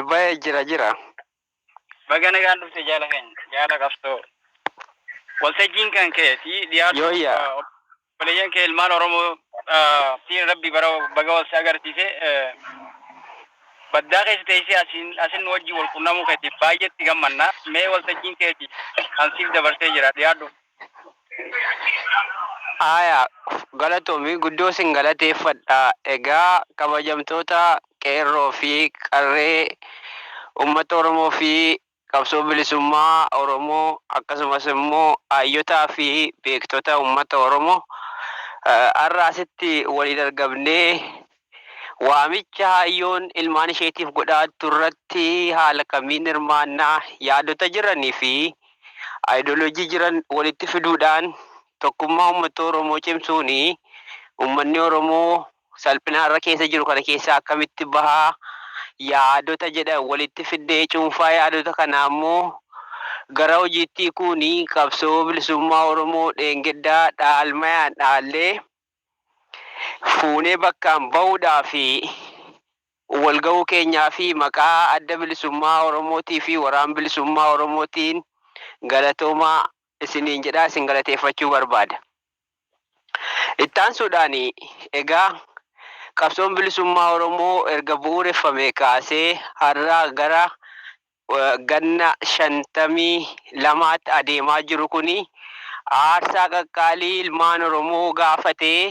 Baay'ee jira. Baga nagaan dhufte jaala keenya. Jaala qabsoo. Waltajjiin kan keeti dhiyaatu Yooyyaa. obboleeyyan kee ilmaan Oromoo siin rabbi bara baga wal agarsiise baddaa keessa teessee asin wajjin wal qunnamuu keetiif baay'eetti gammanna. Mee waltajjiin keeti kan siif dabarsee jira dhiyaadhu. Aayaa galatoomii guddoo sin galateeffadha. Egaa kabajamtoota qeerroo fi qarree uummata Oromoo fi qabsoo bilisummaa Oromoo akkasumas immoo hayyotaa fi beektota uummata Oromoo har'a asitti waliin argamnee waamicha hayyoon ilmaan isheetiif godhaa turratti haala kamiin hirmaannaa yaadota jiranii fi aayidoloojii jiran walitti fiduudhaan tokkummaa uummata Oromoo cimsuuni uummanni Oromoo salphina har'a keessa jiru kana keessaa akkamitti bahaa yaadota jedhan walitti fiddee cuunfaa yaadota kanaa immoo gara hojiitti kuni qabsoo bilisummaa Oromoo dheengaddaa dhaalmayaan dhaallee fuunee bakkaan bahuudhaa fi walgahuu keenyaa fi maqaa adda bilisummaa Oromootii fi waraan bilisummaa Oromootiin galatoomaa isiniin jedhaa isin galateeffachuu barbaada. Ittaansuudhaan egaa qabsoon bilisummaa Oromoo erga bu'uureffamee kaasee har'a gara ganna 52 adeemaa jiru kuni aarsaa qaqqaalii ilmaan Oromoo gaafatee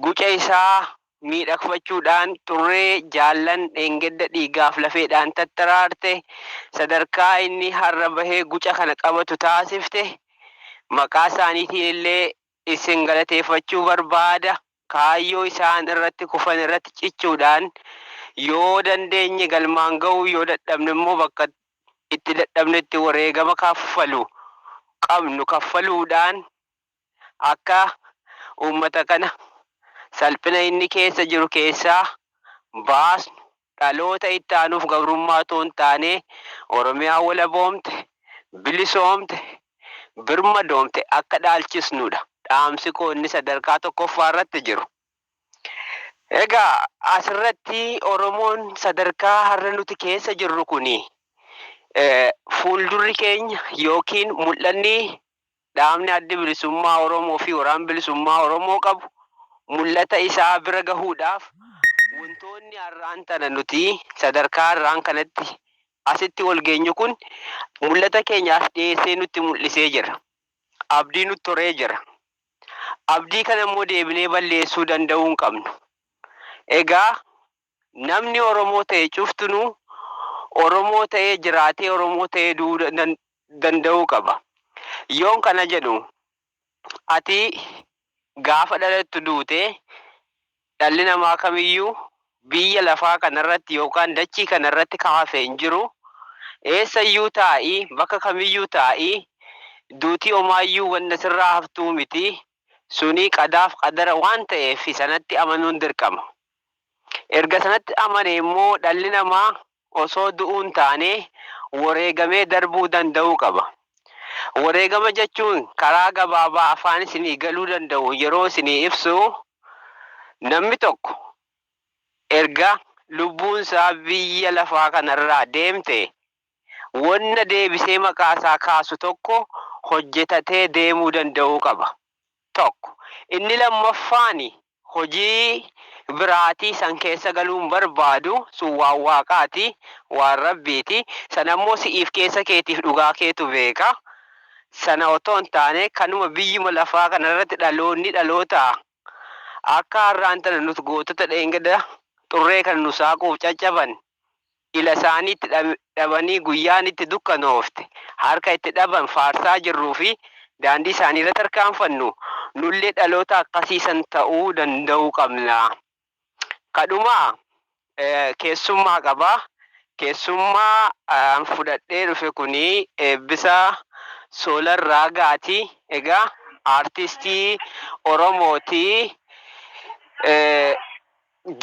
guca isaa miidhagfachuudhaan xurree jaallan dheengadda dhiigaaf lafeedhaan tattaraarte sadarkaa inni har'a bahee guca kana qabatu taasifte maqaa isaaniitiin illee isin galateeffachuu barbaada. Kaayyoo isaan irratti kufan irratti cichuudhaan yoo dandeenye galmaan ga'uu yoo dadhabne immoo bakka itti dadhabnetti wareegama kaffalu qabnu kaffaluudhaan akka uummata kana salphina inni keessa jiru keessaa baasnu dhaloota itti aanuuf gabrummaa otoo hin taane Oromiyaa walaboomte bilisoomte birmadoomte akka dhaalchisnudha. Dhaamsi koo inni sadarkaa tokkoffaa irratti jiru. Egaa asirratti Oromoon sadarkaa har'a nuti keessa jirru kuni fuuldurri keenya yookiin mul'anni dhaabni adda bilisummaa Oromoo fi waraan bilisummaa Oromoo qabu mul'ata isaa bira gahuudhaaf wantoonni har'aan tana nuti sadarkaa har'aan kanatti asitti wal geenyu kun mul'ata keenyaaf dhiyeessee nutti mul'isee jira. Abdii nutti horee jira. Abdii kana immoo deebinee balleessuu danda'uu hin qabnu. Egaa namni Oromoo ta'e cuftunuu Oromoo ta'ee jiraatee Oromoo ta'ee du'uu danda'uu qaba. Yoon kana jedhu ati gaafa dhalattu duutee dhalli namaa kamiyyuu biyya lafaa kanarratti yookaan dachii kanarratti kaafee hin jiru. Eessayyuu taa'ii bakka kamiyyuu taa'ii duutii homaayyuu wanta sirraa haftuu miti. Sunii qadaaf qadara waan ta'eef sanatti amanuun dirqama. Erga sanatti amane immoo dhalli namaa osoo du'uun taane wareegamee darbuu danda'uu qaba. Wareegama jechuun karaa gabaabaa afaan isinii galuu danda'u yeroo isinii ibsu namni tokko erga lubbuun isaa biyya lafaa kanarraa deemte wanna deebisee maqaa isaa kaasu tokko hojjetatee deemuu danda'uu qaba. Tokko inni lammaffaan hojii biraatii san keessa galuun barbaadu sun waan waaqaati waan rabbiiti sanammoo si'iif keessa keetiif dhugaa keetu beeka sana otoo hin taane kanuma biyyuma lafaa kanarratti dhaloonni dhaloota akka har'aan tana nuti gootota dheengadda xurree kan nu saaquuf caccaban ila isaanii itti dhabanii guyyaan itti dukkanoofte harka itti dhaban faarsaa jirruu fi daandii isaanii irratti tarkaanfannu nullee dhaloota akkasiisan ta'uu danda'uu qabna. Kadhumaa keessummaa qabaa. Keessummaa fudhadhee dhufe kuni eebbisaa Soolar Raagaati. Egaa aartistii Oromooti.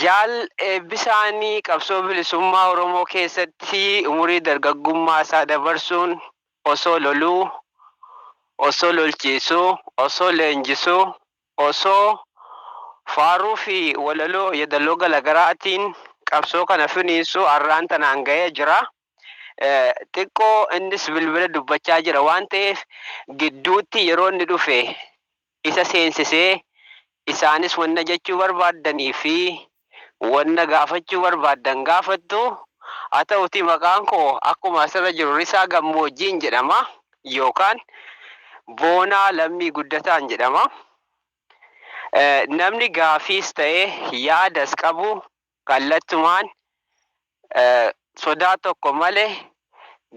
Jaal eebbisaanii qabsoo bilisummaa Oromoo keessatti umurii dargaggummaa isaa dabarsuun osoo loluu osoo lolchiisuu, osoo leenjisuu, osoo faaruu fi walaloo yaadaloo garaagaraatiin qabsoo kana finiinsu har'aan tanaan ga'ee jira. Xiqqoo innis bilbila dubbachaa jira waan ta'eef gidduutti yeroo inni dhufe isa seensisee isaanis wanna jechuu barbaaddanii fi wanna gaafachuu barbaaddan gaafattu. Haa ta'uti maqaan koo akkuma asirra jiru Risaa Gammoojjiin jedhama yookaan Boonaa Lammii Guddataan jedhama. Namni gaafiis ta'ee yaadas qabu kallattumaan sodaa tokko malee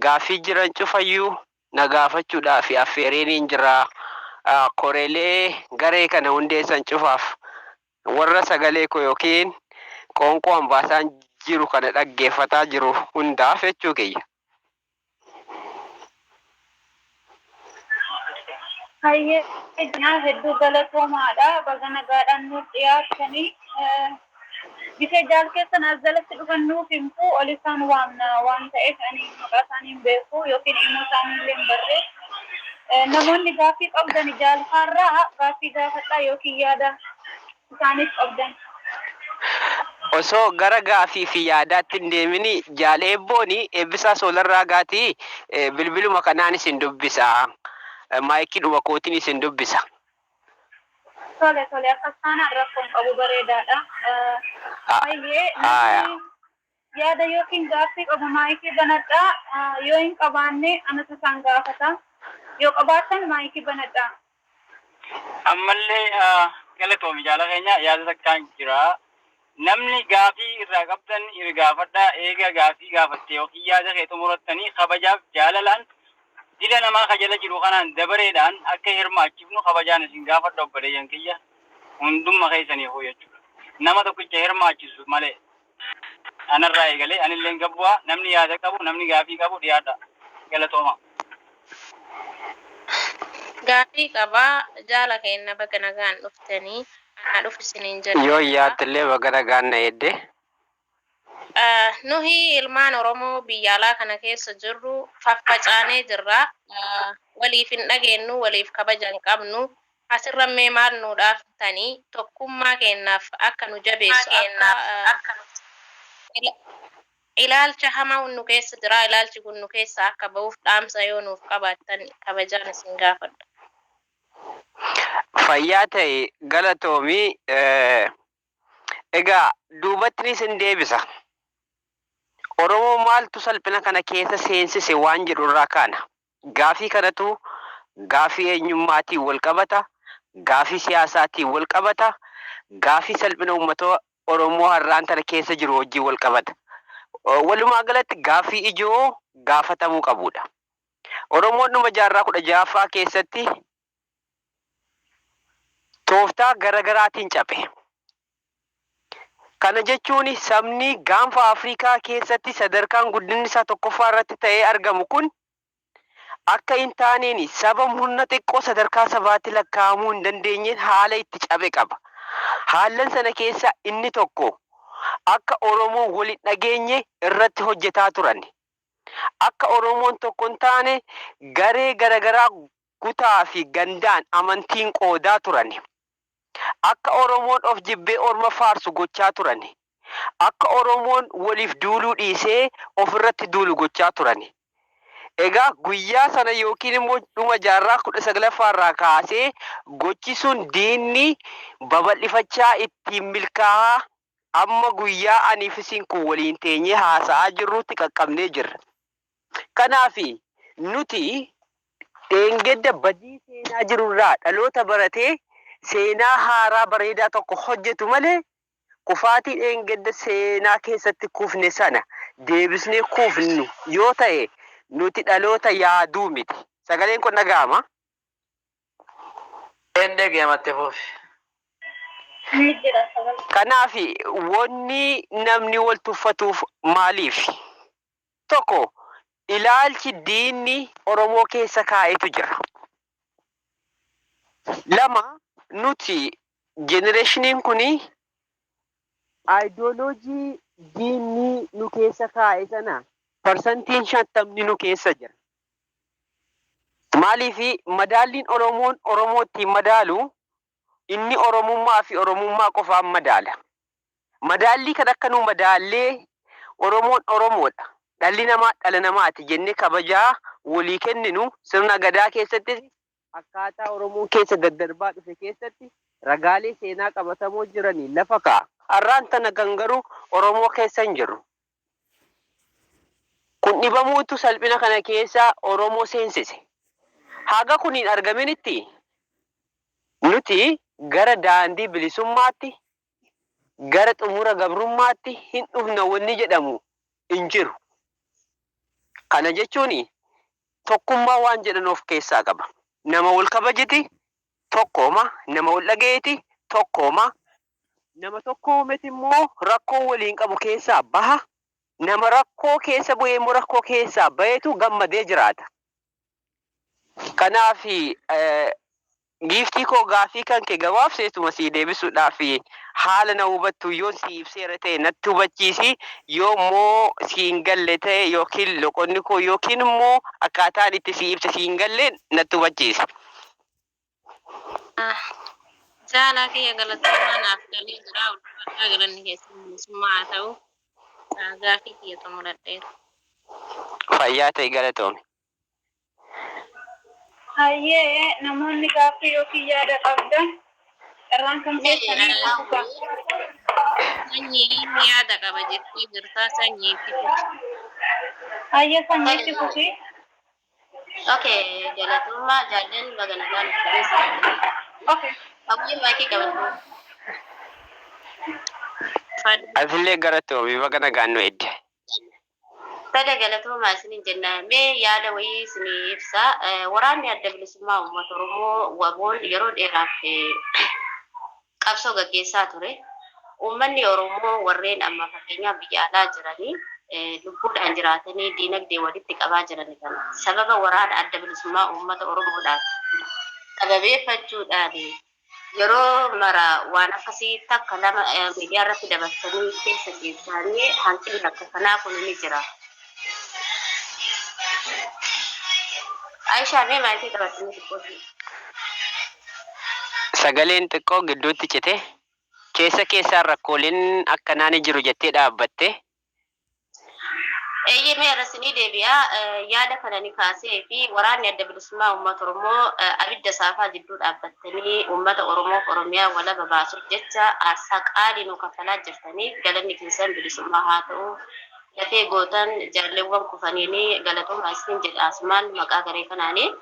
gaafii jiran cufayyuu na gaafachuudhaaf affeereen jira. Koreelee garee kana hundeessan cufaaf warra sagalee koo yookiin qoonqoo hambaasaan jiru kana dhaggeeffataa jiru hundaaf jechuu kiyya. Hayyee ejjinaa hedduu galatoomaadha. Baga nagaadhaan nuuf dhiyaatanii bifa jaal keessan as jalatti dhufannuuf himtuu ol isaan waamna waan ta'eef ani maqaa isaanii hin beeku yookiin immoo isaanii illee hin barree. Namoonni gaaffii qabdan jaalfaarraa gaaffii gaafadhaa yookiin yaada isaaniif qabdan. Osoo gara gaafii fi yaadaatti hin deemini jaaleebbooni eebbisaa soolarraa gaatii bilbiluma kanaan isin dubbisa. Maayikii dhuma kootiin isin dubbisa. Tole akka isaanaan rakkoon qabu bareedaadha. Hayyee namni yaada yookiin gaaffii qabu maayikii banadhaa yoo hin qabaanne anatu isaan gaafata. Yoo qabaatan maayikii banadhaa. Ammallee galatoomi jaala keenya yaada takkaan jira. Namni gaafii irraa qabdan gaafadhaa eega gaafii gaafatte yookiin yaada kee xumurattanii kabajaaf jaalalaan dila namaa kajala jiru kanaan dabareedhaan akka hirmaachifnu kabajaan isin gaafadha obboleeyyan kiyya hundumma keessanii hoo jechuudha. Nama tokkicha hirmaachisu malee anarraa eegalee anilleen gabbu'aa namni yaada qabu namni gaafii qabu dhiyaadha. Galatooma. Gaafii qabaa jaala keenya baga nagaan dhuftanii ana dhufisiniin jedha. Yoo yaadillee baga nagaan na eedde. Nuhi ilmaan Oromoo biyya alaa kana keessa jirru faffacaanee jirra. Waliif hin dhageenyu, waliif kabaja hin qabnu. Asirra mee maal nuudhaaf tanii tokkummaa keenyaaf akka nu jabeessu akka ilaalcha hamaa nu keessa jira. Ilaalchi kun nu keessa akka ba'uuf dhaamsa yoo nuuf qabaattan kabajaan isin gaafadha. Fayyaa ta'e galatoomii egaa duubatti isin deebisa. Oromoo maaltu salphina kana keessa seensise waan jedhu irraa kaana. Gaafii kanatu gaafii eenyummaatiin wal qabata, gaafii siyaasaatiin wal qabata, gaafii salphina uummata Oromoo har'aan tana keessa jiru wajjin wal qabata. Walumaa galatti gaafii ijoo gaafatamuu qabudha. Oromoon dhuma jaarraa 16ffaa keessatti tooftaa garaagaraatiin cabe. Kana jechuun sabni gaanfa Afrikaa keessatti sadarkaan guddinni isaa tokkoffaa irratti ta'ee argamu kun akka hin taaneen saba humna xiqqoo sadarkaa sabaatti lakkaa'amuu hin dandeenyeen haala itti cabe qaba. Haallan sana keessa inni tokko akka Oromoon waliin dhageenye irratti hojjetaa turan. Akka Oromoon tokko hin taane garee garagaraa kutaa fi gandaan amantiin qoodaa turan. Akka Oromoon of jibbee orma faarsu gochaa turan. Akka Oromoon waliif duuluu dhiisee ofirratti duulu gochaa turan. Egaa guyyaa sana yookiin immoo dhuma jaarraa 19ffaa irraa kaasee gochi sun diinni babal'ifachaa ittiin milkaa'aa amma guyyaa aniif isin kun waliin teenyee haasa'aa jirrutti qaqqabnee jirra. Kanaaf nuti dheengedda badii seenaa jirurraa dhaloota baratee seenaa haaraa bareedaa tokko hojjetu malee kufaatii dheengedda seenaa keessatti kufne sana deebisnee kufnu yoo ta'e nuti dhaloota yaaduu miti. Sagaleen kun dhaga'ama. Dhaga'amatte foofi. Kanaaf wanni namni wal tuffatuuf maaliif? Tokko ilaalchi diinni Oromoo keessa kaa'etu jira. Lama nuti jenereeshiniin kuni aayidooloojii diinni nu keessa kaa'e sana parsantiin 50 nu keessa jira. Maaliif madaalliin Oromoon Oromootti madaalu inni Oromummaa fi Oromummaa qofaan madaala. Madaallii kan akka nu madaallee Oromoon Oromoodha. Dhalli namaa dhala namaati jennee kabajaa walii kenninu sirna gadaa keessatti akkaataa Oromoon keessa daddarbaa dhufe keessatti ragaalee seenaa qabatamoo jiranii lafa kaa'a. Har'aan tana kan garuu Oromoo keessa hin jiru. Kun dhibamuutu salphina kana keessa Oromoo seensise. Haga kun hin argaminitti nuti gara daandii bilisummaatti gara xumura gabrummaatti hin dhufna wanni jedhamu hin jiru. Kana jechuun tokkummaa waan jedhan of keessaa qaba. Nama wal kabajiti tokkooma, nama wal dhagayeeti tokkooma, nama tokkoometi immoo rakkoo waliin qabu keessaa baha. Nama rakkoo keessa bu'ee immoo rakkoo keessaa bahetu gammadee jiraata. Kanaaf giiftii koo gaafii kan kee gabaabseetuma sii deebisuudhaaf haala na hubattu yoo si ibseera ta'e natti hubachiisi, yoo immoo si hin galle ta'e yookiin loqonni koo yookiin immoo akkaataan itti si ibse si hin galle natti hubachiisi. Jaalaa kiyya galateeffannaa naaf galee jira. Ulfaataa galanni keessa bilisummaa haa ta'u. Gaafii kiyya xumuradheera. Fayyaa ta'e galatoome. Hayyee namoonni gaaffii yookiin yaada qabdan irraan kan keessanii dhufa. Sanyii yaada qaba jettee jirtaa sanyiitti fufi. Hayyee sanyiitti fufi. Okay, galatuma jaallan baga nagaan uffisa. Okay. Abuyyi maakii qabatu. Asillee galatoomi baga nagaan nu edde. Sada galatuma isinin jenna mee yaada wayii isinii ibsa. Waraanni adda bilisummaa uummata Oromoo waboon yeroo dheeraaf qabsoo gaggeessaa ture. Uummanni Oromoo warreen amma fakkeenyaaf biyya alaa jiranii lubbuudhaan jiraatanii diinagdee walitti qabaa jiran kana sababa waraana adda bilisummaa uummata Oromoodhaaf sababeeffachuudhaan yeroo mara waan akkasii takka lama miidiyaa irratti dabarsanii keessa keessanii hanqinni akka kanaa kun ni jira. Aisha mee maaltii taphatanii xiqqootii? Sagaleen xiqqoo gidduutti cite keessaan rakkooleen akkanaa ni jiru jettee dhaabbatte. Mee irrasinii deebi'aa yaada kana ni kaasee fi waraanni adda bilisummaa uummata Oromoo abidda saafaa jidduu dhaabbattanii uummata Oromoof Oromiyaa walaba baasuuf jecha aarsaa qaalii nu kafalaa jirtanii galanni keessan bilisummaa haa ta'u. Lafee gootan jaalleewwan kufaniini galatoomaa isin jedha asumaan maqaa garee kanaanii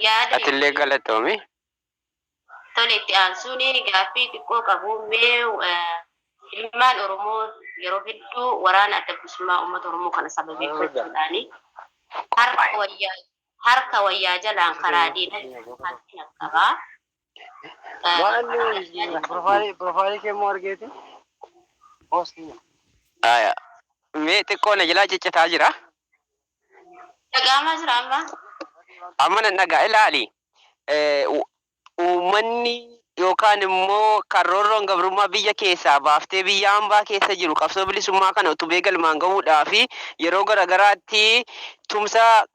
yaada Atillee galatoomi. tole itti aansuuni gaaffii xiqqoo qabu mee ilmaan Oromoo yeroo hedduu waraana adda bilisummaa uummata Oromoo kana sababeeffachuudhaani harka wayyaa jalaan karaa diinagdee qabaa. Profaayilii keemmoo argeeti? Aya. Mee xiqqoo na jalaa ciccitaa jira. Dhagaamaa jira amma? Amma nan dhagaa ilaali. Uummanni yookaan immoo karoorroon gabrummaa biyya keessaa baaftee biyya hambaa keessa jiru qabsoo bilisummaa kana utubee galmaan gahuudhaa fi yeroo garagaraatti tumsa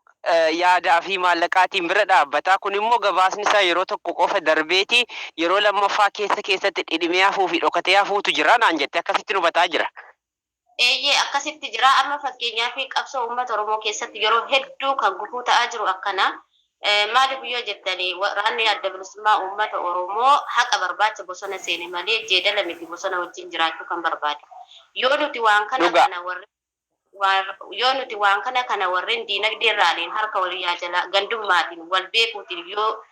yaadaa fi maallaqaatiin bira dhaabbataa. Kun immoo gabaasni isaa yeroo tokko qofa darbeeti yeroo lammaffaa keessatti dhidhimee hafuu fi dhokatee hafuutu jira naan jette akkasitti hubataa jira. Akkasitti jira amma fakkeenyaaf qabsoo uummata Oromoo keessatti yeroo hedduu kan gufuu ta'aa jiru akkana. Maaliif yoo jettanii waraanni adda bilisummaa uummata Oromoo haqa barbaacha bosona seene malee jeedala miti bosona wajjin jiraachuu kan barbaade. Yoo nuti waan kana warreen diinagdee irraan harka waliyyaa jala gandummaatiin wal beekuutiin yoo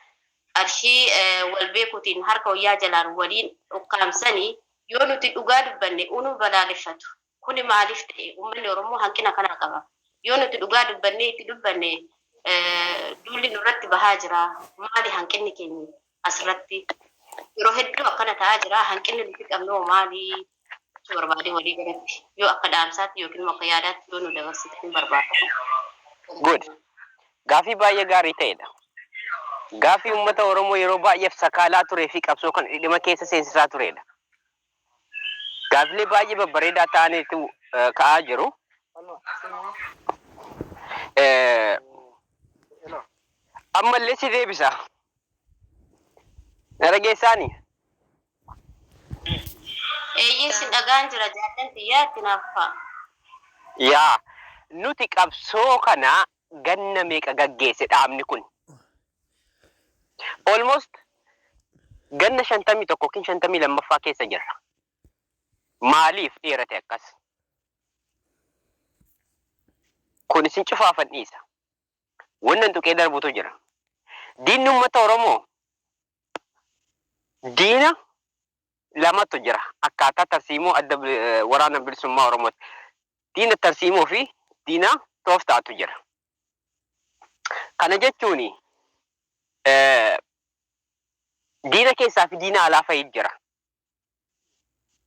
arshii wal beekuutiin harka wayyaa jalaan waliin ukkaamsanii yoo nuti dhugaa dubbanne unu balaaleffatu. Kuni maaliif ta'e uummanni Oromoo hanqina kana qaba. Yoo nuti dhugaa dubbanne itti dubbanne duulli nurratti bahaa jira. Maali hanqinni keenya asirratti yeroo hedduu akkana ta'aa jira. Hanqinni nuti qabnu maali barbaade walii galatti yoo akka dhaamsaatti yookiin akka yaadaatti yoo nu dabarsitanii barbaada. Good. Gaaffii baay'ee gaarii ta'edha. Gaaffii uummata Oromoo yeroo baay'eef sakaalaa turee fi qabsoo kan dhidhima keessa seensisaa turedha. Gaaffilee baay'ee babbareedaa ta'aniitu ka'aa jiru. Ammallee si deebisa. Na dhageessaani? Eeyyin dhagaan jira jaallan xiyyaatti naaffa. Yaa nuti qabsoo kana ganna meeqa gaggeesse dhaabni kun? Almost ganna 51 yookiin 52 keessa jirra. Maaliif dheerate akkas? Kun isin cufaafan dhiisa. Wannan tuqee darbutu jira. Diinni uummata Oromoo diina lamatu jira. Akkaataa tarsiimoo adda waraana bilisummaa Oromooti. Diina tarsiimoo fi diina tooftaatu jira. Kana jechuun diina keessaa fi diina alaa fa'ii jira.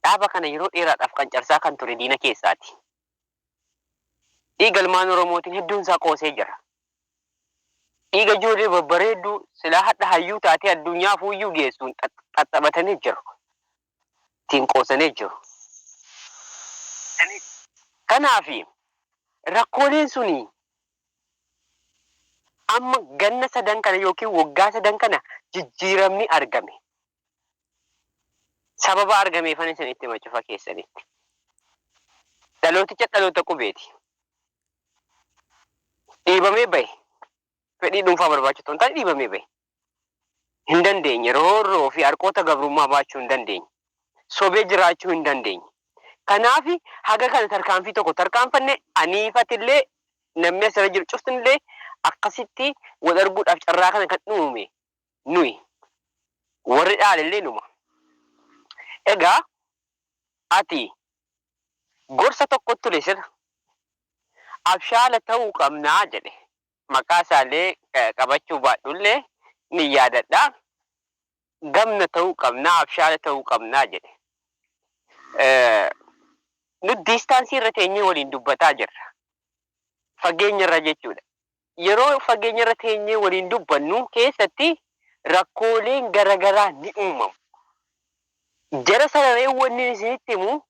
Dhaaba kana yeroo dheeraadhaaf qancarsaa kan ture diina keessaati. Dhiiga ilmaan Oromootiin hedduun isaa qoosee jira. Dhiiga ijoollee babbareedduu silaa hadha hayyuu taatee addunyaa fuuyyuu geessuun xaxxabatanii jiru. Ittiin qoosanii jiru. Kanaaf rakkooleen suni amma ganna sadan kana yookiin waggaa sadan kana jijjiiramni argame. Sababa argameefan isinitti macufa keessanitti. Dhalooticha dhaloota qubeeti. Dhiibamee bahe. Fedhii dhuunfaa barbaachisu ta'an dhiibamee bahe. Hin dandeenye. Roorroo fi harkoota gabrummaa baachuu hin dandeenye. Sobee jiraachuu hin dandeenye. Kanaaf haga kana tarkaanfii tokko tarkaanfanne aniifatillee namni asirra jiru cuftinillee akkasitti wal arguudhaaf carraa kana kan uume nuyi. Warri dhaalillee numa. Egaa ati gorsa tokkotti ture sirra abshaala ta'uu qabnaa jedhe. Maqaa isaallee qabachuu baadhullee ni yaadadha. Gamna ta'uu qabnaa, abshaala ta'uu qabnaa jedhe. Nuti diistaansii irra teenyee waliin dubbataa jirra. Fageenya irra jechuudha. Yeroo fageenya irra teenyee waliin dubbannu keessatti rakkooleen garaagaraa ni uumamu. Jara sarareewwan isinitti himu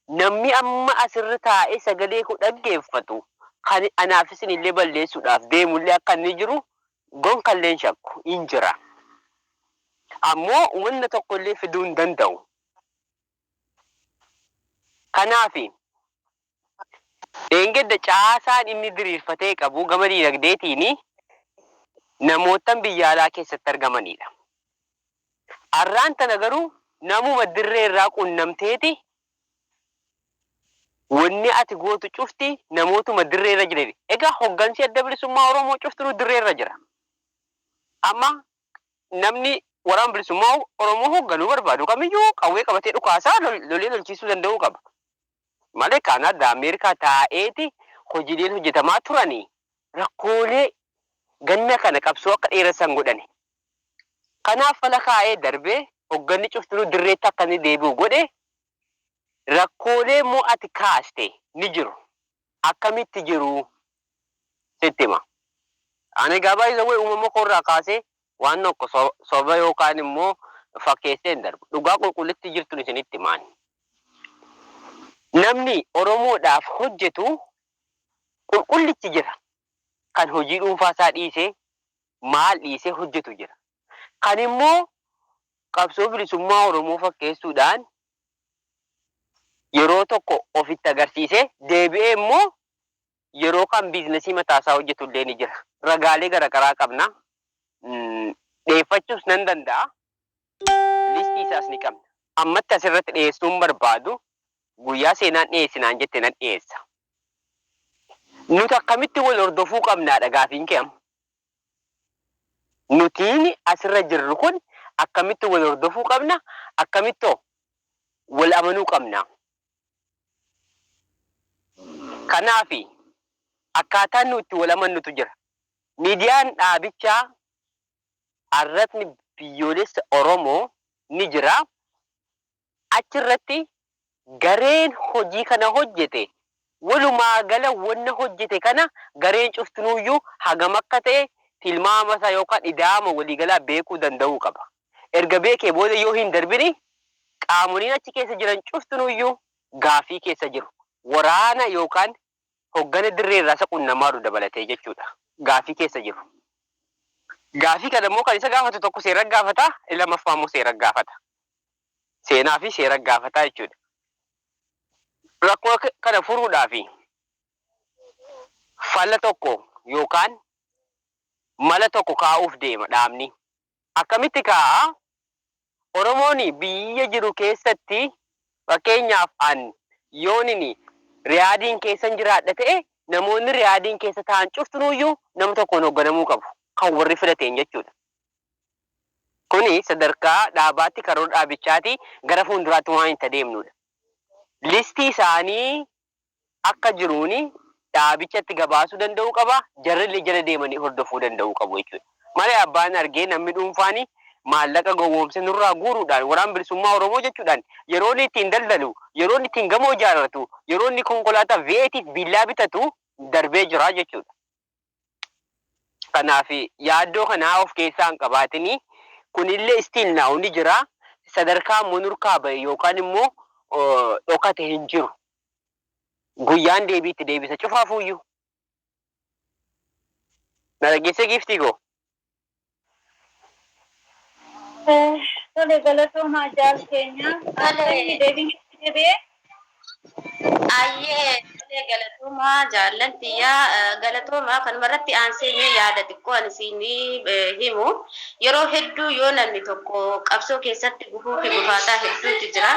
namni amma asirra taa'ee sagalee koo dhaggeeffatu kan anaaf isinillee balleessuudhaaf deemullee akka inni jiru gonkalleen shakku hin jira. Ammoo wanna tokkollee fiduu hin danda'u. Kanaaf eeggadda caasaan inni diriirfatee qabu gama diinagdeetiin namootan biyya alaa keessatti argamanidha. Har'aan tana garuu namuma dirree irraa qunnamteeti wanni ati gootu cufti namootuma dirree irra jiran. Egaa hoggansi adda bilisummaa Oromoo cuftu dirree irra jira. Amma namni waraana bilisummaa Oromoo hogganuu barbaadu kamiyyuu qawwee qabatee dhukaasaa lolee lolchiisuu danda'uu qaba. Malee Kaanadaa Ameerikaa taa'eeti hojiileen hojjetamaa turanii rakkoolee ganna kana qabsoo akka dheeressan godhani. Kanaaf fala kaa'ee darbee hogganni cuftuu dirreetti akka inni deebi'u godhe rakkoolee immoo ati kaaste ni jiru. Akkamitti jiru sitti hima. Ani gabaa isa wayi uumama koorraa kaasee waan tokko soba yookaan immoo fakkeessee hin darbu. Dhugaa qulqullitti jirtuun isinitti himaani. Namni Oromoodhaaf hojjetu qulqullichi jira. Kan hojii dhuunfaa isaa dhiisee maal dhiisee hojjetu jira. Kan immoo qabsoo bilisummaa Oromoo fakkeessuudhaan yeroo tokko ofitti agarsiisee deebi'ee immoo yeroo kan biizinasii mataasaa hojjetu illee ni jira. Ragaalee garaagaraa qabna. Dhiyeeffachuus nan danda'a. Listii isaas ni qabna. Ammatti asirratti dhiyeessuun barbaadu guyyaa seenaan dhiyeessinaan jette nan dhiyeessa. Nuti akkamitti wal hordofuu qabnaadha gaafiin kee amma. Nutiin asirra jirru kun akkamitti wal hordofuu qabna, akkamitti wal amanuu qabna. Kanaaf akkaataan nuti wal amannutu jira. Miidiyaan dhaabichaa arratni biyyoolessa Oromoo ni jira. Achirratti gareen hojii kana hojjete walumaa gala wanna hojjete kana gareen cuftunuyyuu hagam akka ta'e tilmaama isaa yookaan idaama waliigalaa beekuu danda'uu qaba. Erga beekee booda yoo hin darbini qaamoliin achi keessa jiran cuftunuyyuu gaafii keessa jiru. Waraana yookaan hoggana dirree irraa isa qunnamaadhu dabalatee jechuudha. Gaafii keessa jiru. Gaafii kana immoo kan isa gaafatu tokko seera gaafata, lammaffaa immoo seera gaafata. Seenaa fi seera gaafataa jechuudha. rakkoo kana furuudhaafi falla tokko yookaan mala tokko kaa'uuf deema dhaabni. Akkamitti kaa'a? Oromoon biyya jiru keessatti fakkeenyaaf yoonini riyaadiin keessan jiraadha ta'e namoonni riyaadiin keessa ta'an cuftunuyyuu nama tokkoon hoogganamuu qabu. Kan warri filateen jechuudha. Kuni sadarkaa dhaabaatti karoora dhaabichaati gara fuulduraatti waan hin adeemnudha. Listii isaanii akka jiruuni dhaabichatti gabaasuu danda'uu qaba. Jarri jala deemanii hordofuu danda'uu qabu jechuudha. Malee abbaan argee namni dhuunfaani maallaqa gowwoomse nurraa guuruudhaan waraana bilisummaa Oromoo jechuudhaan yeroo inni ittiin daldalu, yeroo inni ittiin gamoo ijaarratu, yeroo inni konkolaataa veetiif billaa bitatu darbee jira jechuudha. Kanaaf yaaddoo kanaa of keessaa hin qabaatini. Kunillee istiin naawundi jira. Sadarkaa munurkaa bahe yookaan immoo dhokate hin jiru. Guyyaan deebiitti deebisa cufaafuyyuu. Na dhageesse giftii koo. Tole galatoomaa jaal keenya. Akkamitti deebiin deebi'ee? Ayyee galatoomaa jaallatiyyaa galatoomaa kanumarratti aanseenyee yaada xiqqoo ani siinii himu yeroo hedduu yoo namni tokko qabsoo keessatti gufuu fi gufaataa hedduutu jira.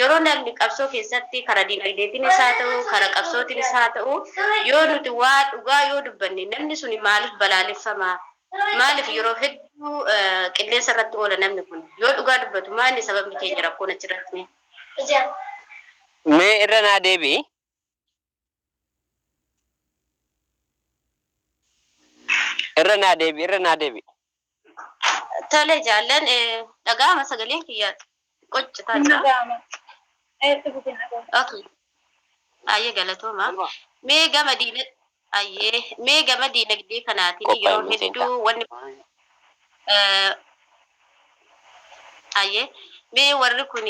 Yeroo namni qabsoo keessatti karaa dinagdeetiinis haa ta'u karaa qabsootiinis haa ta'u yoo nuti waa dhugaa yoo dubbanne namni suni maaliif balaaleffama? Maaliif yeroo hedduu qilleensa irratti oola namni kun yoo dhugaa dubbatu maali sababni keenya rakkoon achirratti? Mee irra naa deebi'i. Irra naa deebi'i. Tole jaallan dhaga'ama sagaleen kiyyaa qoccitaa jira. Dhaga'ama. Eetti guddina qaba. Okay. Ayyee galatooma. Mee gama diinagdee kanaatiin yeroo hedduu wanni ayyee mee warri kun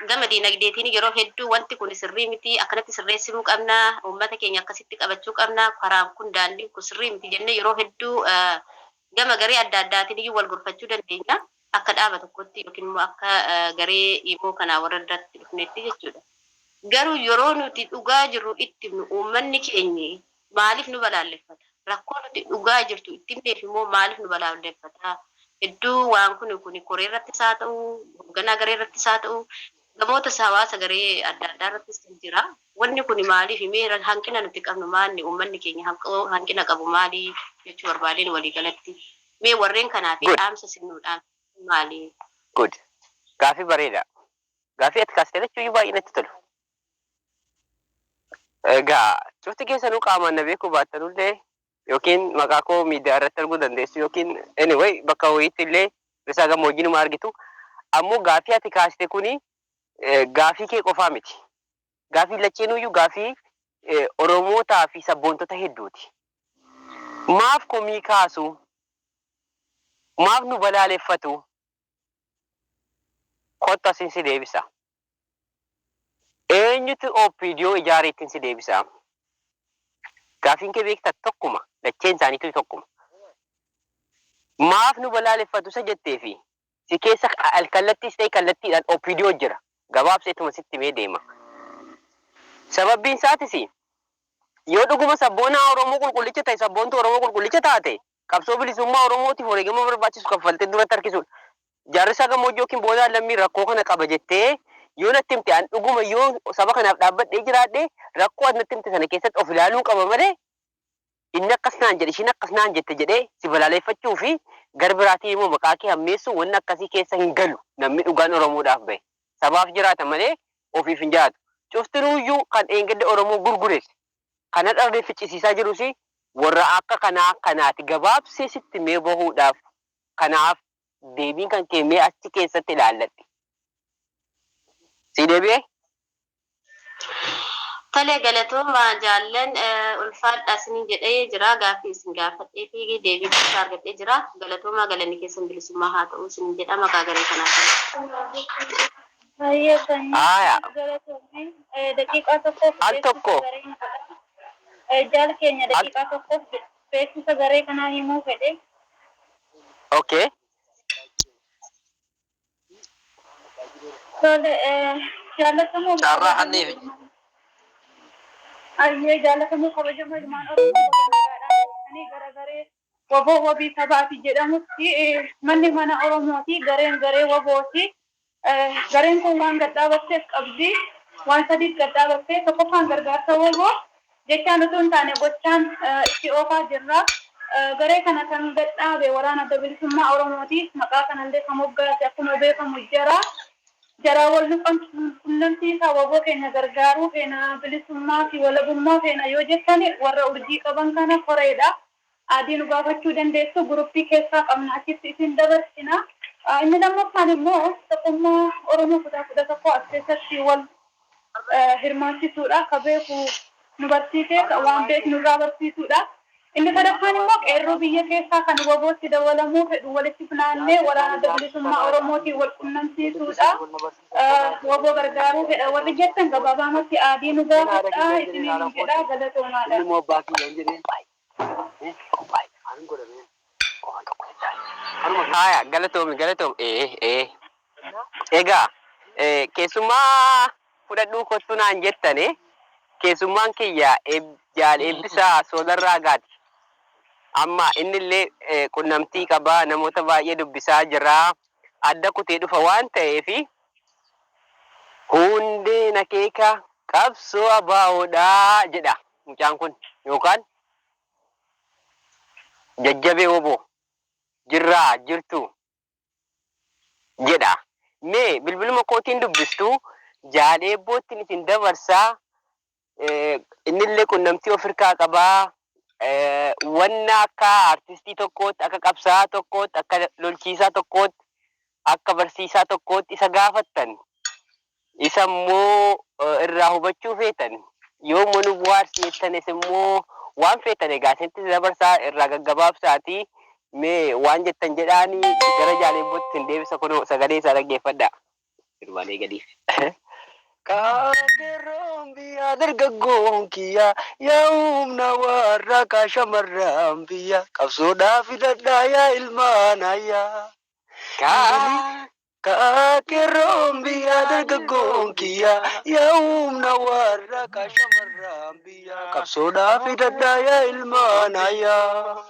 gama diinagdeetiin yeroo hedduu wanti kun sirrii miti akkanatti sirreessinuu qabna uummata keenya akkasitti qabachuu qabna karaan kun daandiin kun sirrii miti jennee yeroo hedduu gama garee adda addaatiin iyyuu wal gorfachuu dandeenya akka dhaaba tokkotti yookiin immoo akka garee immoo kanaa warra irratti dhufnetti jechuudha. Garuu yeroo nuti dhugaa jirru itti uummanni keenya maaliif nu balaaleffata? Rakkoo nuti dhugaa jirtu itti himneef immoo maaliif nu balaaleffata? Hedduu waan kun koree irrattis haa ta'u, hoogganaa garee irrattis haa ta'u, gamoota hawaasa garee adda addaa irrattis jira. Wanni kun maaliif mee hanqina nuti qabnu maali? Uummanni keenya hanqina qabu maali jechuu barbaadeen walii galatti. Mee warreen kanaaf dhaamsa sinnuudhaan maali? Good. Gaaffii bareeda. Gaaffii ati kaastee jechuun baay'ee natti tolu. Egaa cufti keessanuu qaamaan na beekuu baattanullee yookiin maqaa koo miidiyaa irratti arguu dandeessu yookiin anyway bakka ho'iitti illee risaa gammoojjii numa argitu. Ammoo gaaffii ati kaaste kuni gaaffii kee qofaa miti. Gaaffii lacheenuyyuu gaaffii Oromootaa fi sabboontota hedduuti. Maaf komii kaasu? Maaf nu balaaleffatu? Kottu asiin si deebisa. Eenyutu OPDO ijaaree ittiin si deebisa? Gaaffiin kee beektaa tokkuma. Lacheen isaaniitu tokkuma. Maaf nu balaaleffatu isa jetteefi si keessa alkallattiis ta'e kallattiidhaan OPDO jira. Gabaabseetuma sitti mee deema. Sababbiin isaatis yoo dhuguma sabboonaa Oromoo qulqullicha ta'e sabboontu Oromoo qulqullicha taate qabsoo bilisummaa Oromootiif wareegama barbaachisu kaffaltee duratti harkisuudha. Jaarrisaa gammoojjii yookiin boodaan lammii rakkoo kana qaba jettee yoo natti himte an dhuguma yoo saba kanaaf dhaabbadhee jiraadhe rakkoo an natti himte sana keessatti of ilaaluu qaba malee inni akkas naan jedhe ishiin akkas naan jette jedhee si balaaleffachuu fi gar biraatiin immoo maqaa kee hammeessu wanni akkasii keessa hin galu namni dhugaan Oromoodhaaf bahe. Sabaaf jiraata malee ofiif hin jiraatu. Cuftinuuyyuu kan eeggadde Oromoo gurgureesse. Kana dhabee ficcisiisaa jirus warra akka kanaa kanaati gabaabsee sitti mee bahuudhaaf kanaaf deebiin kan kee mee achi keessatti ilaalladhe. Si deebi'ee? Tole galatooma jaallan ulfaadhaa isin jedhee jira gaaffii isin gaafadhee fi deebii isaa argadhee jira galatooma galanni keessan bilisummaa haa ta'u isin jedha maqaa garee kanaaf. Aya. Daqiiqaa tokkoof Al tokko. jaal keenya daqiiqaa tokkoof beeksisa garee kanaa himuu fedhe. Okay. Tole Jaalatamuu Carraa hanneef. ayyee jaalatamuu kabajamoo ilmaan Oromoo gargaadhaan garagaree waboo wabii sabaati jedhamutti manni mana Oromooti garee wabooti. Gareen kun waan gadhaabatteef qabdi. Waan sadiif gadhaabattee tokkoffaan gargaarsa waboo jechaan utuu hin taane gochaan itti oofaa jirra. Garee kana kan gadhaabe waraana adda bilisummaa Oromooti. Maqaa kanallee kan moggaase akkuma beekamu jara. Jara wal quunnamsiisaa waboo keenya gargaaruu keenya bilisummaa fi walabummaa keenya yoo jettan warra urjii qaban kana koreedha. Adii nu gaafachuu dandeessu guruppii keessaa qabna achitti isin dabarsina. Inni lammaffaan immoo tokkummaa Oromoo kudha tokko as keessatti wal hirmaachisuudha. Ka beeku nu barsiisee waan beeknu irraa barsiisuudha. Inni sadaffaan immoo qeerroo biyya keessaa kan wabootti dabalamuu fedhu walitti funaannee waraana adda bilisummaa Oromootiin wal quunnamsiisuudha. Waboo gargaaruu fedha warri jettan gabaabumatti adii nu gaafadha isiniin jedha galatoomaadha. Haya, galatoom. Egaa keessummaa fudhadhuu kottu naan jettane keessummaan kiyya jaal eebbisaa Soolarraa Gaati. Amma innillee qunnamtii qabaa namoota baay'ee dubbisaa jira. Adda kutee dhufa waan ta'eef hundeen akeeka qabsoo abaawoodhaa jedha mucaan kun yookaan jajjabee woboo jirraa jirtu jedha. Mee bilbiluma kootiin dubbistu jaal eebboottiin isin dabarsaa. Innillee qunnamtii of hirkaa qabaa. Wanna akka artistii tokkootti, akka qabsaa'aa tokkootti, akka lolchiisaa tokkootti, akka barsiisaa tokkootti isa gaafattan. Isa immoo irraa hubachuu feetan. Yoo manu bu'aarsi jettanis immoo waan feetan egaa isinitti dabarsaa irraa gaggabaabsaatii. Mee waan jettan jedhaanii gara jaal eebbootti hin deebisa kunoo sagalee isaa dhaggeeffadhaa. Hirmaalee gadiif. Kaakeroon biyya dargaggoon kiyya yaa humna warra shamarran biyya qabsoodhaaf hidhadhaa yaa ilmaan ayyaa. Kaakeroon biyya dargaggoon kiyya yaa humna warra shamarran biyya qabsoodhaaf hidhadhaa yaa ilmaan ayyaa.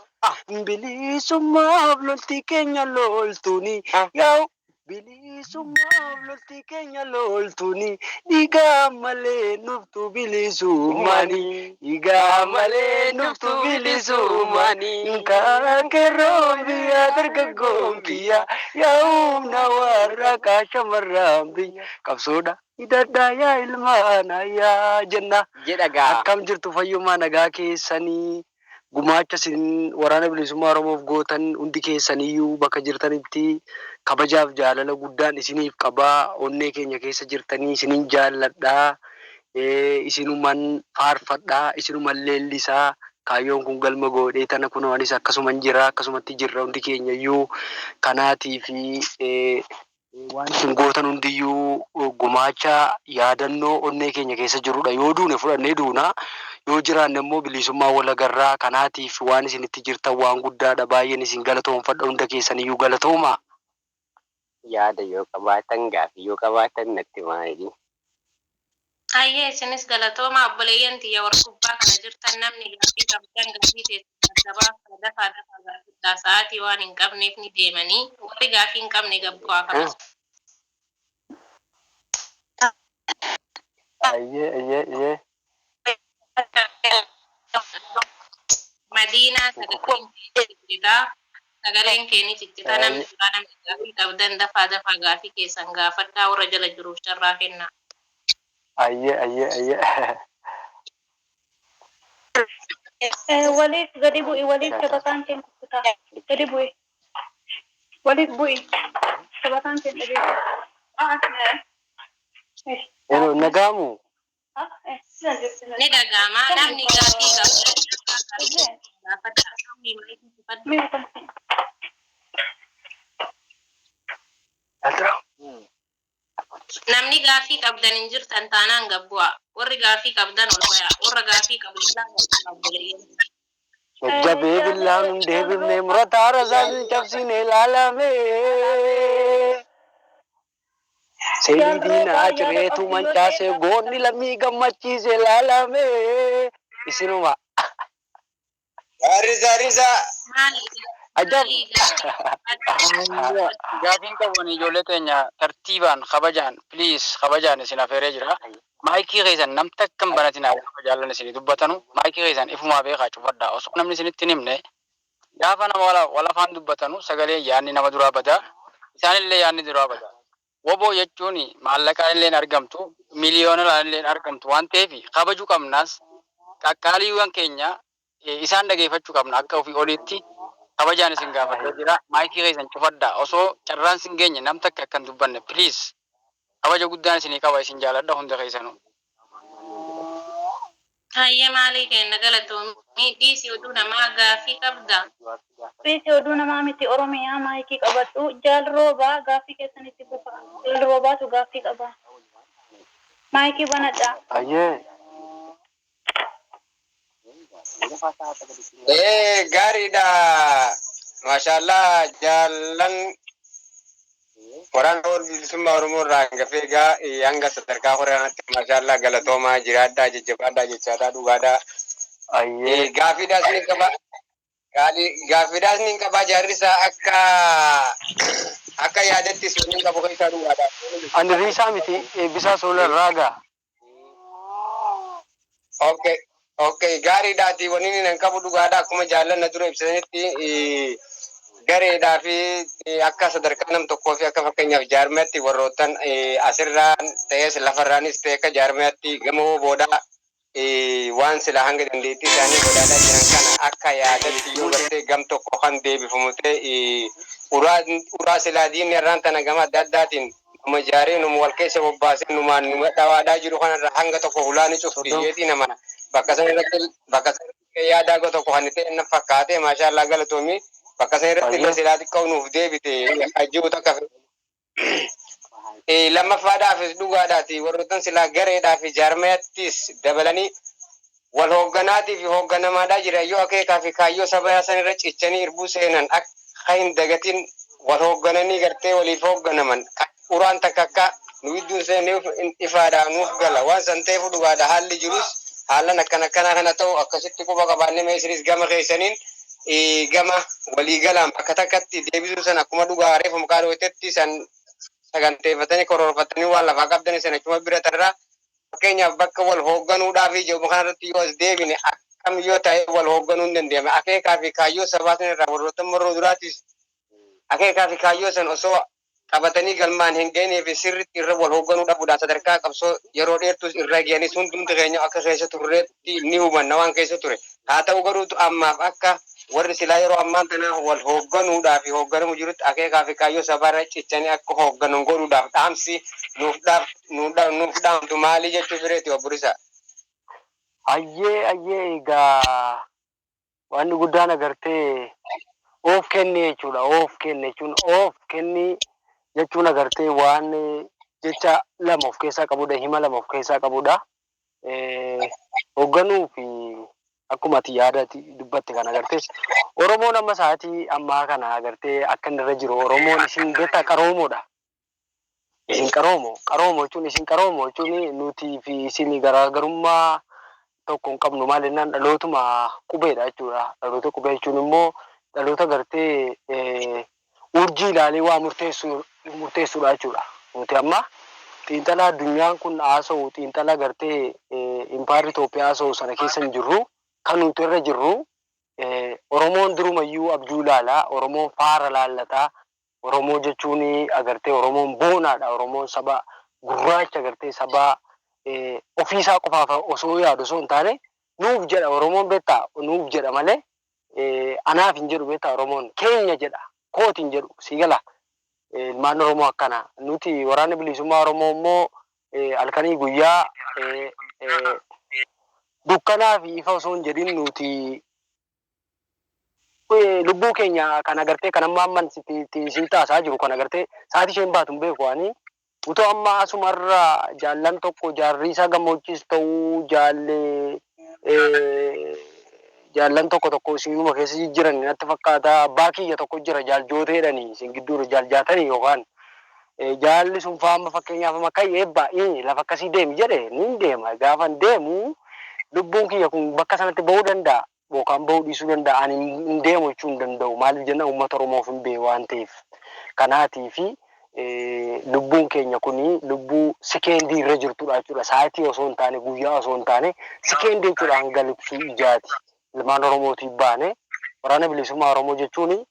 Bilisummaaf loltii keenya loltuuni yaa bilisummaaf loltii keenya loltuuni dhiigaa malee nuftu bilisummaani dhiigaa malee nuftu bilisummaani. Kaakeroon biyya dargaggoon kiyya yaa humna warra shamarran biyya qabsoodhaaf hidhadhaa yaa ilmaan ayyaa jenna. Akkam jirtu fayyummaa nagaa keessanii. Gumaacha isin waraana bilisummaa Oromoof gootan hundi keessaniyyuu bakka jirtanitti kabajaaf jaalala guddaan isiniif qabaa. Onnee keenya keessa jirtanii isinin jaalladhaa. Isinuman faarfadhaa. Isinuman leellisaa. Kaayyoon kun galma godhee tana kunoonis akkasuman jira. Akkasumatti jirra hundi keenyayyuu. Kanaatiif waan isin gootan hundiyyuu gumaacha yaadannoo onnee keenya keessa jirudha. Yoo duune fudhannee duuna. Yoo jiraanne immoo bilisummaa wal agarraa. Kanaatiif waan isinitti jirtan waan guddaadha. Baay'een isin galatoomfadha hunda keessaniyyuu galatooma. Yaada yoo qabaatan gaaffii yoo qabaatan natti maali? Ayyee isinis galatooma obboleeyyan tiyya warra gubbaa kana jirtan namni gaaffii qabdan gaaffii teessuun dafaa gaafadhaa sa'aatii waan hin qabneef ni deemanii warri gaaffii hin qabne gabbu'aa qabas. Ayyee. Madiinaa sagaleen keenya ciccitaa namni gaaffii qabdan dafaa gaaffii keessan gaafadhaa warra jala jiruuf carraa kennaa. Ayyee. Waliif gadi bu'i waliif taphataan keenya kutaa gadi bu'i waliif bu'i taphataan keenya Yeroo nagaamu. Ni dhaga'ama namni gaaffii qabdan namni gaaffii qabdan hin jirtan taanaan gabbu'a warri gaaffii qabdan ol bayaa warra gaaffii qabdan Jajjabee billaan hin deebifne murataa rasaan cabsine ilaalame. Selii diinaa cireetu mancaasee goonni lammii gammachiise laalame isinuma. Risa. Ajab. Gaafiin qabuun ijoollee teenya tartiibaan kabajaan please kabajaan isin afeeree jira. Maayikii keessan namta akkam banatinaa kabajaallan isin dubbatanu maayikii keessan ifumaa beekaa cufadhaa osoo namni isinitti hin himne gaafa nama wal afaan dubbatanu sagalee yaadni nama duraa badaa isaanillee yaadni duraa badaa. Woboo jechuun maallaqaan illee argamtu miliyoonaan illee argamtu waan ta'eef kabajuu qabnaas qaqqaaliiwwan keenya isaan dhageeffachuu qabna akka ofii oliitti kabajaan isin gaafatee jira maayikii keessan cufadhaa osoo carraan isin geenye namta akka akkan dubbanne please kabaja guddaan isinii qaba isin jaaladha hunda keessanuu. Hayyee maalii kenna galatoomii dhiisii oduu namaa gaafii qabda. Dhiisii oduu namaa miti Oromiyaa maayikii qabadhu. Jaal roobaa gaafii keessanitti bufa. Jaal roobaatu gaafii qaba. Maayikii banadha. Ayyee. Gaariidha. Maashaallah jaallan waraana bilisummaa Oromoo irraa hangafee egaa hanga sadarkaa waraanaatti maashaallah galatoomaa jiraadhaa jajjabaadhaa jechaadhaa dhugaadhaa. Ayyee. Gaaffiidhaas ni qaba. Gaaffiidhaas ni qaba jaarrisaa akka yaadatti sunniin qabu keessaa dhugaadhaa. Ani riisaa miti eebbisaa soolaa raagaa. Okay, gaariidhaati wanni nan qabu dhugaadhaa akkuma jaallanna dura ibsanitti gareedhaa fi akka sadarkaa nam tokkoo fi akka fakkeenyaaf jaarmeetti warroottan asirraan ta'es lafarraanis ta'e akka jaarmeetti gamoo boodaa waan sila hanga dandeettii isaanii godhaadhaa jiran kana akka yaadatti yoo gartee gam tokko kan deebifamu ta'e uraa silaa diinni irraan tana gama adda addaatiin nama jaaree numa wal keessa bobbaasee numaan numa dhawaadhaa jiru kanarra hanga tokko hulaani cufti yeetii namana bakka san irratti yaadaa go tokko kan ta'e na fakkaate maashaallah galatoomii bakka san irratti illee silaa xiqqoo nuuf deebite ajjibu takka lammaffaadhaafis dhugaadhaati warroottan silaa gareedhaa fi jaarmeettis dabalanii wal hoogganaatiif hoogganamaadhaa jira yoo akeekaa fi kaayyoo saba san irra cichanii irbuu seenan akka hin dagatin wal hooggananii gartee waliif hoogganaman uraan takka akka nu idduun seenee ifaadhaa nuuf gala waan san ta'eef dhugaadha haalli jirus haalan akkanaa kana ta'u akkasitti quba qabaannee meesiris gama keessaniin gama waliigalaan bakka takkatti deebisuu san akkuma dhugaa reefu mukaan hojjetetti san saganteeffatanii kororfatanii waan lafaa qabdan sana achuma bira tarraa fakkeenyaaf bakka wal hoogganuudhaaf jedhamu kanarratti yoo as deebine akkam yoo ta'e wal hoogganuu hin dandeenye akeekaa fi kaayyoo sabaatiin irraa warroota marroo duraatis akeekaa fi kaayyoo san osoo qabatanii galmaan hin geenye fi sirriitti irra wal hoogganuu dhabuudhaan sadarkaa qabsoo yeroo dheertus irra geenis hundumti keenya akka keessa turreetti ni hubanna waan keessa ture haa ta'u garuutu ammaaf akka warri silaa yeroo ammaan tana wal hoogganuudhaaf hoogganamu jirutti akeekaa fi kaayyoo sabaarra cichanii akka hoogganan godhuudhaaf dhaamsi nuuf dhaamtu maalii jechuu fireeti obburisa. Ayyee egaa wanni guddaan agartee of kenne jechuudha. Of kenne jechuun of kenni jechuun agartee waan jecha lama of keessaa qabudha. Hima lama of keessaa qabudha. Hoogganuu fi akkuma ati yaadatti dubbatte kan agartee Oromoon amma sa'aatii ammaa kana agartee akka inni irra jiru Oromoon isin beektaa qaroomoodha. Isin qaroomoo jechuun isin qaroomoo jechuun nuti fi isin garaagarummaa tokko hin qabnu maal jennaan dhalootuma qubeedha jechuudha. Dhaloota qubee jechuun immoo dhaloota gartee urjii ilaalee waa murteessuudha jechuudha. Nuti amma xiinxalaa addunyaan kun haasa'u xiinxalaa gartee impaayirri Itoophiyaa haasa'u sana keessa hin jirru kan nuti irra jirru Oromoon durumayyuu abjuu ilaalaa, Oromoon faara laallataa, Oromoo jechuun agartee Oromoon boonaadha. Oromoon saba gurraacha agartee saba ofiisaa qofaaf osoo yaadu osoo hin taane nuuf jedha Oromoon beektaa nuuf jedha malee anaaf hin jedhu beektaa Oromoon keenya jedha kooti hin jedhu sii gala ilmaan Oromoo akkana nuti waraana bilisummaa Oromoo immoo halkanii guyyaa dukkanaa fi ifa osoo hin jedhin nuti lubbuu keenya kan agartee kan amma amman si taasaa jiru kan agartee sa'aatii isheen baatu hin beeku waanii utoo amma asumarra jaallan tokko jaarriisaa gammoojjis ta'uu jaallan tokko isinuma keessa jijjiran natti fakkaata abbaa kiyya tokko jira jaaljooteedhanii isin gidduura jaaljaatanii yookaan jaalli sun faama fakkeenyaaf makka eebba lafa akkasii deemi jedhe niin deema gaafan deemu lubbuun kiyya kun bakka sanatti bahuu danda'a yookaan bahuu dhiisuu danda'a ani hin deemu jechuu hin danda'u maaliif jenna uummata Oromoof hin beeku waan ta'eef kanaatii fi lubbuun keenya kuni lubbuu sekeendii irra jirtudha jechuudha sa'aatii osoo hin taane guyyaa osoo hin taane sekeendii jechuudha hanga libsuu ijaati ilmaan Oromootiif baane waraana bilisummaa Oromoo jechuun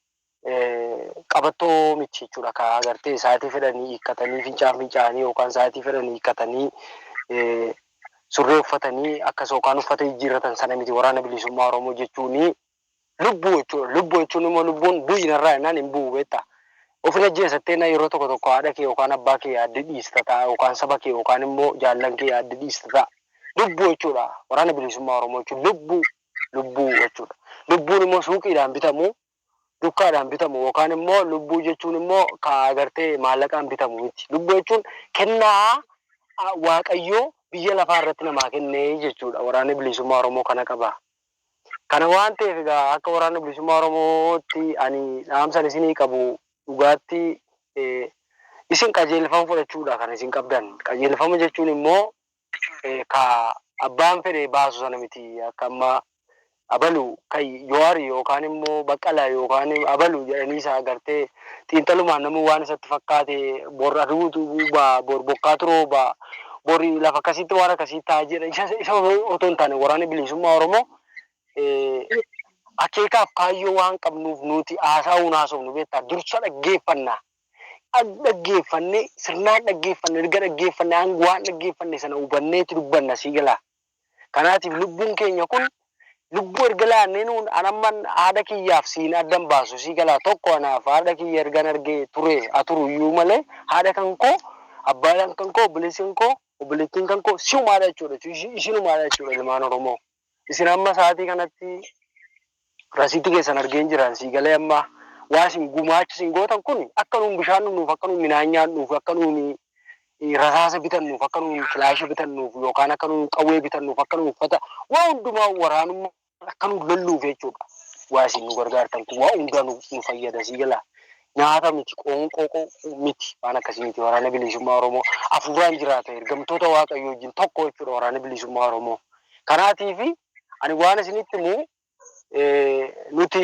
qabattoo miti jechuudha ka agartee sa'aatii fedhanii hiikkatanii fincaanii yookaan sa'aatii fedhanii hiikkatanii surree uffatanii akkas yookaan uffata jijjiirratan sana miti waraana bilisummaa Oromoo jechuun lubbuu jechuudha lubbuu jechuun immoo lubbuun du'inarraa innaan hin bu'u beektaa ofirra jeessattee na yeroo tokko haadha kee yookaan abbaa kee yaadde dhiista ta'a yookaan saba kee yookaan immoo jaallan kee yaadde dhiista ta'a lubbuu jechuudha waraana bilisummaa Oromoo jechuun lubbuu jechuudha lubbuun immoo suuqiidhaan bitamu dukkaadhaan bitamu yookaan immoo lubbuu jechuun immoo ka agartee maallaqaan bitamu miti lubbuu jechuun kennaa waaqayyoo biyya lafaa irratti namaa kennee jechuudha waraanni bilisummaa Oromoo kana qaba. Kana waan ta'eef egaa akka waraanni bilisummaa Oromootti ani dhaamsan isinii qabu dhugaatti isin qajeelfama fudhachuudha kan isin qabdan. Qajeelfama jechuun immoo ka abbaan fedhe baasu sana miti akka amma abalu kai yoari yookaan immoo baqqala yookaan abalu jedhanii isa agartee xiinxalumaan namni waan isatti fakkaate bor aduutu bor bokkaatu rooba bori lafa akkasitti waan akkasii ta'a jedha isa otoo hin taane waraanni bilisummaa Oromoo akeekaaf kaayyoo waan qabnuuf nuti haasa'uun haasofnu beektaa dursa dhaggeeffannaa dhaggeeffanne sirnaan dhaggeeffanne erga dhaggeeffanne waan dhaggeeffanne sana hubanneetti dubbanna sii galaa kanaatiif lubbuun keenya kun lubbuu erga laannee nuun anamman haadha kiyyaaf siin addan baasu sii galaa tokko anaaf haadha kiyya ergan argee ture aturu iyyuu malee haadha kan koo abbaan kan koo obboleessin koo obboleettiin kan koo si'umaadha jechuudha isinumaadha jechuudha ilmaan Oromoo isin amma sa'aatii kanatti rasiitti keessan argeen jiran sii galee amma waa isin gumaacha isin gootan kun akka nuun bishaan nuuf akka nuun midhaan nyaannuuf akka nuun rasaasa bitannuuf akka nuun kilaasha bitannuuf yookaan akka nuun qawwee bitannuuf akka nuun uffata waa hundumaa waraanummaa akka nuun lolluuf jechuudha waa isin nu gargaartan kun waa hundaa nu fayyada sii galaa nyaata miti qoonqoo miti waan akkasii miti waraana bilisummaa Oromoo afuuraan jiraata ergamtoota waaqayyoo wajjin tokko jechuudha waraana bilisummaa Oromoo kanaatiif ani waan isinitti himu nuti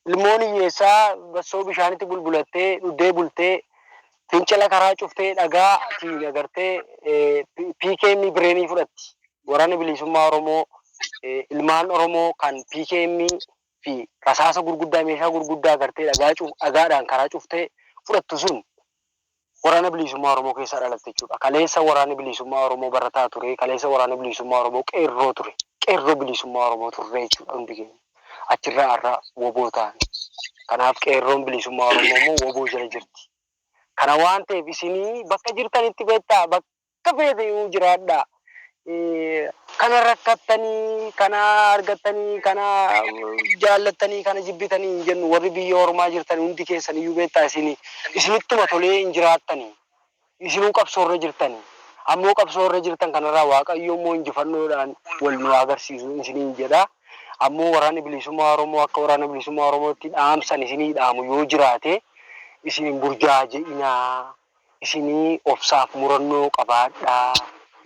ilmoon hiyyeessaa bassoo bishaanitti bulbulattee dhuddee bultee fincila karaa cuftee dhagaa tiin agartee PKM bireenii fudhatti waraana bilisummaa Oromoo ilmaan Oromoo kan PKM fi rasaasa gurguddaa meeshaa gurguddaa agartee dhagaadhaan karaa cuftee fudhattu sun waraana bilisummaa Oromoo keessaa dhalatte jechuudha. Kaleessa waraana bilisummaa Oromoo barataa ture, kaleessa waraana bilisummaa Oromoo qeerroo ture, qeerroo bilisummaa Oromoo turre jechuudha hundi keenya. Achirraa har'a woboo ta'an. Kanaaf qeerroon bilisummaa Oromoo immoo woboo jala jirti. Kana waan ta'eef isinii bakka jirtanitti beektaa bakka feete jiraadhaa. Kana rakkattanii kana argattanii kana jaallattanii kana jibbitanii hin jennu warri biyya ormaa jirtan hundi keessan iyyuu beektaa isinittuma tolee hin jiraattanii isinuu qabsoorra jirtanii ammoo qabsoorra jirtan kanarraa waaqayyo immoo injifannoodhaan wal nu agarsiisu isiniin jedha ammoo waraanni bilisummaa Oromoo akka waraana bilisummaa Oromootti dhaamsan isinii dhaamu yoo jiraate isiniin burjaaja'inaa isinii obsaaf murannoo qabaadhaa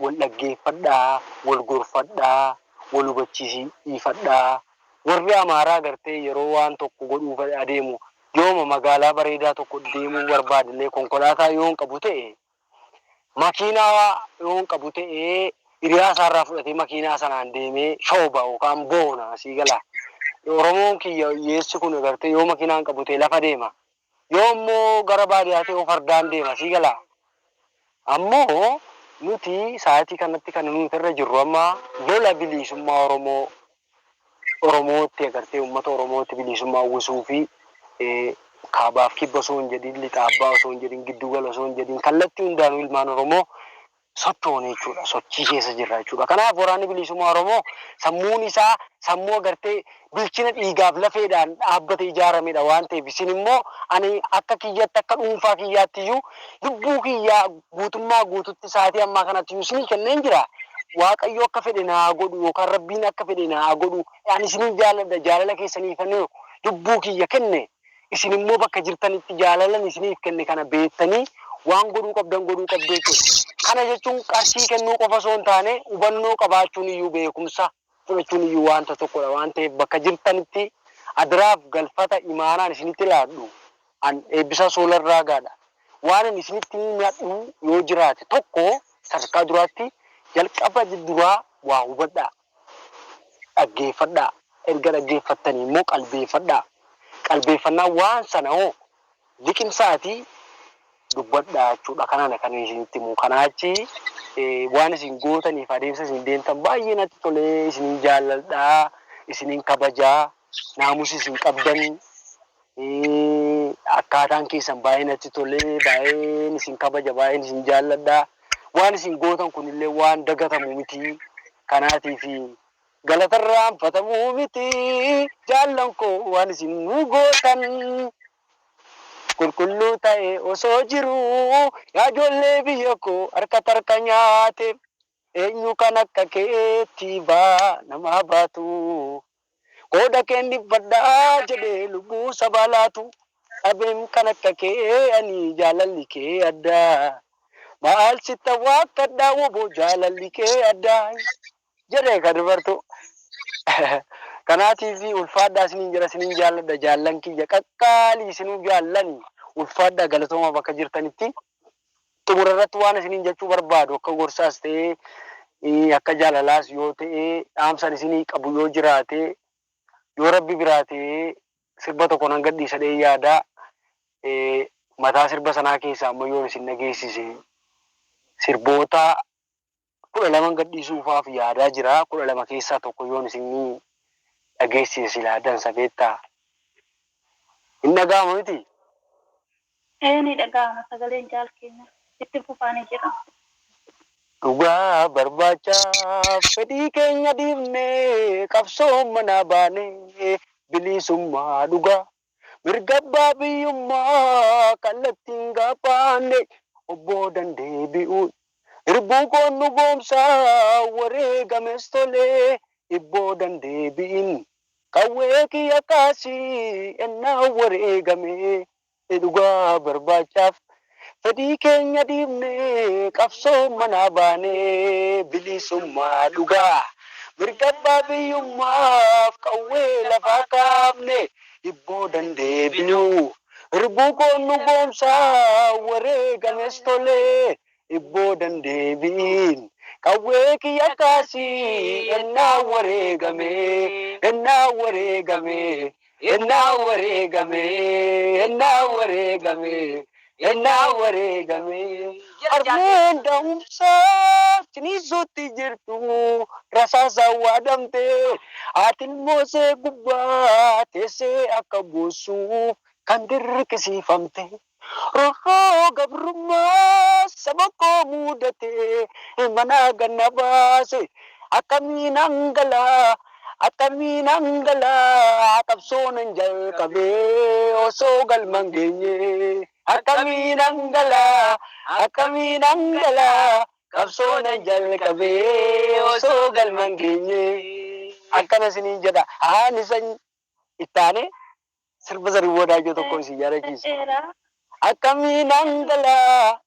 wal dhaggeeffadhaa wal gorfadhaa wal hubachiifadhaa warri Amaaraa agartee yeroo waan tokko godhuuf adeemu yooma magaalaa bareedaa tokko deemuu barbaadillee konkolaataa yoo hin qabu ta'e makiinaa yoo hin qabu ta'e hiriyaa isaarraa fudhatee makiinaa sanaan deemee shooba yookaan boona sii galaa Oromoon kiyya hiyyeessi kun agartee yoo makiinaa hin qabu ta'e lafa deema yoo immoo gara baadiyyaa ta'e fardaan deema sii galaa ammoo nuti sa'aatii kanatti kan nuti irra jirru amma lola bilisummaa Oromootti agartee uummata Oromootti bilisummaa uwwisuu fi kaabaaf kibba osoo hin jedhin lixa abbaa osoo hin jedhin giddu gala osoo hin jedhin kallattii hundaanuu ilmaan Oromoo sochoone jechuudha sochii keessa jirra jechuudha. Kanaaf waraanni bilisummaa Oromoo sammuun isaa sammuu agartee bilchina dhiigaaf lafeedhaan dhaabbate ijaaramedha waan ta'eef isin immoo ani akka kiyyatti akka dhuunfaa kiyyaatti iyyuu lubbuu kiyyaa guutummaa guututti sa'aatii ammaa kanatti iyyuu isinii kenneen jira. Waaqayyo akka fedhe naa godhu yookaan rabbiin akka fedhe naa godhu ani isinii jaaladha jaalala keessaniif lubbuu kiyya kenne isin immoo bakka jirtanitti jaalalan isiniif kenne kana beektanii waan godhuu qabdan godhuu qabdu jechuudha. Kana jechuun qarshii kennuu qofa osoo hin taane hubannoo qabaachuun iyyuu beekumsa fudhachuun iyyuu wanta tokkodha waan ta'eef bakka jirtanitti adiraaf galfata imaanaan isinitti laadhu an eebbisa soolarraa gaadha. Waan ani isinitti nyaadhu yoo jiraate tokko sadarkaa duraatti jalqaba duraa waa hubadhaa. Dhaggeeffadhaa. Erga dhaggeeffattanii immoo qalbeeffadhaa. Qalbeeffannaa waan sana hoo liqimsaatii dubbadhaa jechuudha. Kanaan kan isinitti himu. Kanaa achi waan isin gootaniif adeemsa isin deemtan baay'ee natti tolee isinin jaalladhaa, isinin kabajaa, naamusa isin qabdan akkaataan keessan baay'ee natti tolee, baay'een isin kabaja, baay'een isin jaalladhaa. Waan isin gootan kunillee waan dagatamu miti. Kanaatiif galatarraanfatamuu miti jaallan koo waan isin nu gootan. Qulqulluu ta'e osoo jiru yaa ijoollee biyya koo harka nyaate eenyu kan akka keetti baa nama baatu qooda kenniffadhaa jedhee lubbuu saba laatu dhabeem kan akka kee ani jaalalli kee addaa maal sitta waakkadhaa woboo jaalalli kee addaa jedhee kan dubartu. Kanaatiif ulfaadhaa isiniin jira isiniin jaalladha jaallan kiyya qaqqaalii isinuu jaallani ulfaadhaa galatooma bakka jirtanitti xumura irratti waan isiniin jechuu barbaadu akka gorsaas ta'ee akka jaalalaas yoo ta'e dhaamsan isinii qabu yoo jiraate yoo rabbi biraate sirba tokko nan gadhiisadhee yaadaa mataa sirba sanaa keessaa ammoo yoon isin dhageessise sirboota 12 gadhiisuufaaf yaadaa jira. 12 keessaa tokko yoon isin dhageessise silaa dansa beektaa. Hin dhaga'amu miti? Ni dhaga'ama sagaleen jaal keenya itti fufaanii jira. Dhugaa barbaachaaf fedhii keenya dhiifnee qabsoo manaa baanee bilisummaa dhugaa mirga abbaa biyyummaa kallattiin gaafaanne obbo dandeebi'uun irbuu koonu boomsaa wareegames tolee ibboo dandeebi'in qawwee kiyya kaasii ennaa wareegame dhugaa barbaachaaf fedhii keenya dhiifnee qabsoo manaa baanee bilisummaa dhugaa mirga abbaa biyyummaaf qawwee lafaa kaafne ibboo dandeebinu irbuu koonu boomsaa wareegames tolee ibboo dandeebiin qawwee kiyya kaasii ennaa wareegame ennaa wareegame ennaa wareegame ennaa wareegame ennaa wareegame harmeen da'umsaa ciniisuutti jirtu rasaasa waadamte haatiin moosee gubbaa teessee akka boossuuf kan dirqisiifamte rohoo gabrummaa saba koo mudate mana ganna baase akkamiin hangalaa qabsoonan jalqabee osoo galman geenye akkamiin hangalaa qabsoonan jalqabee osoo galman geenye akkana isiniin jedha haan isan ittaane sirba zarii wadaajoo tokko isin jaalachiisa akkamiin hangalaa